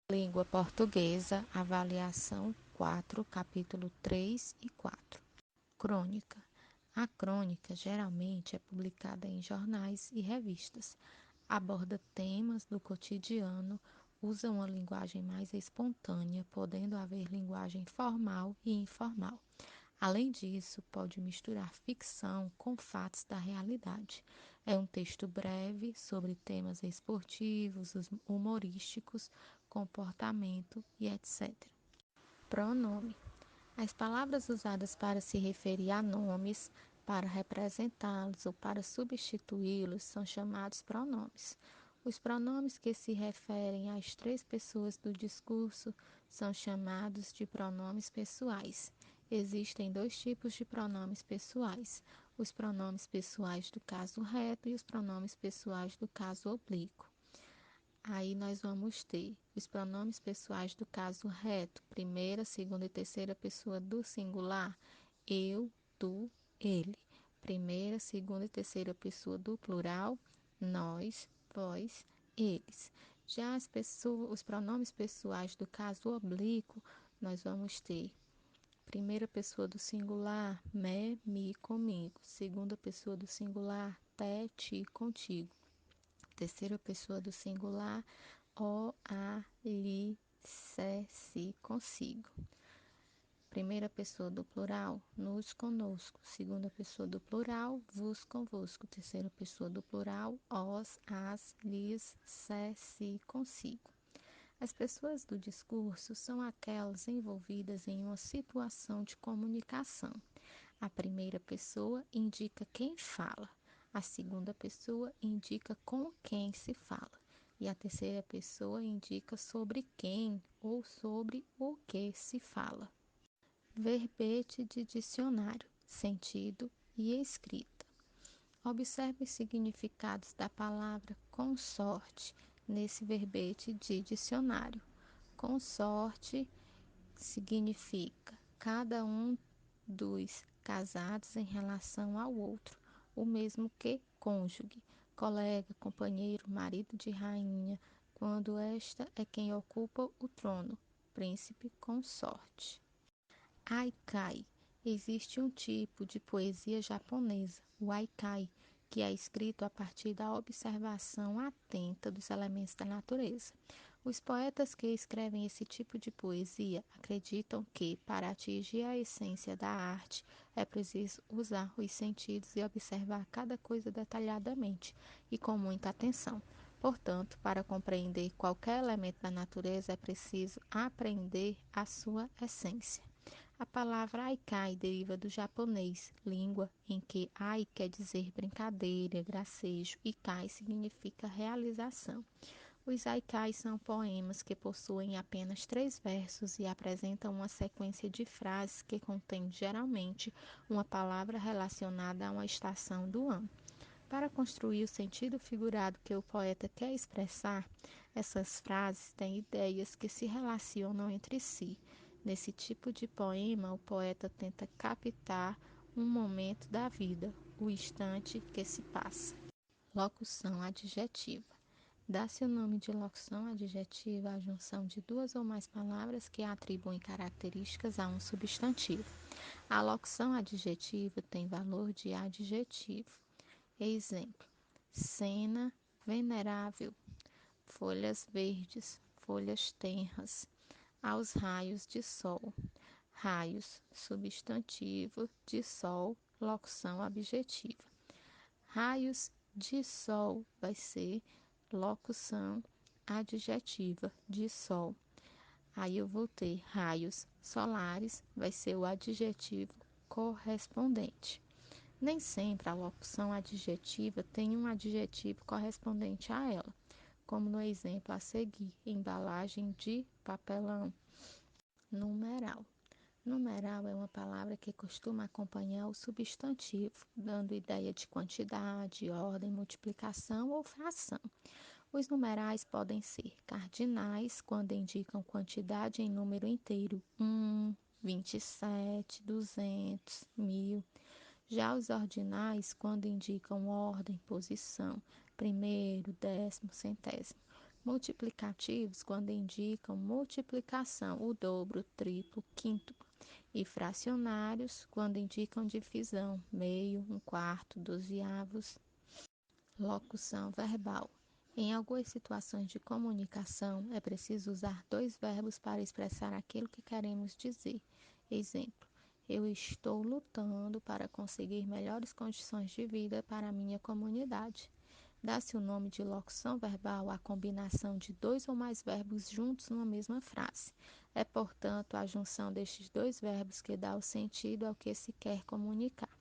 Língua portuguesa, avaliação 4, capítulo 3 e 4. Crônica. A crônica geralmente é publicada em jornais e revistas. Aborda temas do cotidiano, usa uma linguagem mais espontânea, podendo haver linguagem formal e informal. Além disso, pode misturar ficção com fatos da realidade. É um texto breve sobre temas esportivos, humorísticos, comportamento e etc. Pronome. As palavras usadas para se referir a nomes, para representá-los ou para substituí-los são chamados pronomes. Os pronomes que se referem às três pessoas do discurso são chamados de pronomes pessoais. Existem dois tipos de pronomes pessoais: os pronomes pessoais do caso reto e os pronomes pessoais do caso oblíquo. Aí nós vamos ter os pronomes pessoais do caso reto, primeira, segunda e terceira pessoa do singular, eu, tu, ele. Primeira, segunda e terceira pessoa do plural, nós, vós, eles. Já os pronomes pessoais do caso oblíquo, nós vamos ter primeira pessoa do singular, me, mi, comigo. Segunda pessoa do singular, te, ti, contigo. Terceira pessoa do singular, o, a, li, se, si, consigo. Primeira pessoa do plural, nos, conosco. Segunda pessoa do plural, vos, convosco. Terceira pessoa do plural, os, as, lis, se, si, consigo. As pessoas do discurso são aquelas envolvidas em uma situação de comunicação. A primeira pessoa indica quem fala. A segunda pessoa indica com quem se fala. E a terceira pessoa indica sobre quem ou sobre o que se fala. Verbete de dicionário, sentido e escrita. Observe os significados da palavra consorte nesse verbete de dicionário. Consorte significa cada um dos casados em relação ao outro, o mesmo que cônjuge, colega, companheiro, marido de rainha, quando esta é quem ocupa o trono, príncipe consorte. Haikai. Existe um tipo de poesia japonesa, o haikai, que é escrito a partir da observação atenta dos elementos da natureza. Os poetas que escrevem esse tipo de poesia acreditam que, para atingir a essência da arte, é preciso usar os sentidos e observar cada coisa detalhadamente e com muita atenção. Portanto, para compreender qualquer elemento da natureza, é preciso aprender a sua essência. A palavra haikai deriva do japonês, língua em que ai quer dizer brincadeira, gracejo e kai significa realização. Os haikais são poemas que possuem apenas 3 versos e apresentam uma sequência de frases que contém geralmente uma palavra relacionada a uma estação do ano. Para construir o sentido figurado que o poeta quer expressar, essas frases têm ideias que se relacionam entre si. Nesse tipo de poema, o poeta tenta captar um momento da vida, o instante que se passa. Locução adjetiva. Dá-se o nome de locução adjetiva à junção de 2 ou mais palavras que atribuem características a um substantivo. A locução adjetiva tem valor de adjetivo. Exemplo: cena venerável, folhas verdes, folhas tenras, aos raios de sol. Raios, substantivo, de sol, locução adjetiva. Raios de sol vai ser locução adjetiva, de sol. Aí eu vou ter raios solares, vai ser o adjetivo correspondente. Nem sempre a locução adjetiva tem um adjetivo correspondente a ela, como no exemplo a seguir: embalagem de papelão. Numeral. Numeral é uma palavra que costuma acompanhar o substantivo, dando ideia de quantidade, ordem, multiplicação ou fração. Os numerais podem ser cardinais, quando indicam quantidade em número inteiro, 1, 27, 200, 1000. Já os ordinais, quando indicam ordem, posição, primeiro, décimo, centésimo. Multiplicativos quando indicam multiplicação, o dobro, o triplo, o quíntuplo. E fracionários quando indicam divisão, meio, um quarto, dozeavos. Locução verbal. Em algumas situações de comunicação, é preciso usar dois verbos para expressar aquilo que queremos dizer. Exemplo: eu estou lutando para conseguir melhores condições de vida para a minha comunidade. Dá-se o nome de locução verbal à combinação de dois ou mais verbos juntos numa mesma frase. É, portanto, a junção destes dois verbos que dá o sentido ao que se quer comunicar.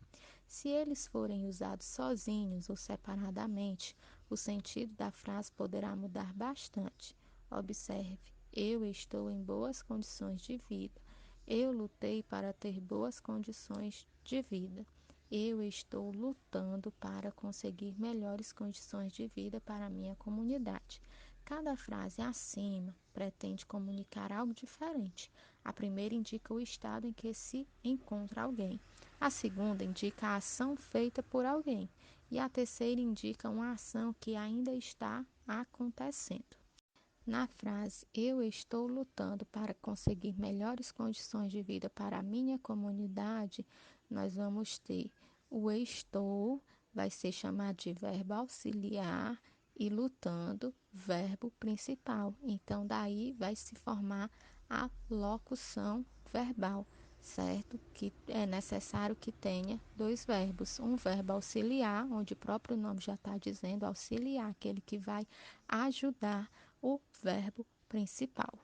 Se eles forem usados sozinhos ou separadamente, o sentido da frase poderá mudar bastante. Observe: eu estou em boas condições de vida. Eu lutei para ter boas condições de vida. Eu estou lutando para conseguir melhores condições de vida para a minha comunidade. Cada frase acima pretende comunicar algo diferente. A primeira indica o estado em que se encontra alguém. A segunda indica a ação feita por alguém. E a terceira indica uma ação que ainda está acontecendo. Na frase eu estou lutando para conseguir melhores condições de vida para a minha comunidade, nós vamos ter o estou, vai ser chamado de verbo auxiliar, e lutando, verbo principal. Então, daí vai se formar a locução verbal, certo? Que é necessário que tenha dois verbos. Um verbo auxiliar, onde o próprio nome já está dizendo auxiliar, aquele que vai ajudar o verbo principal.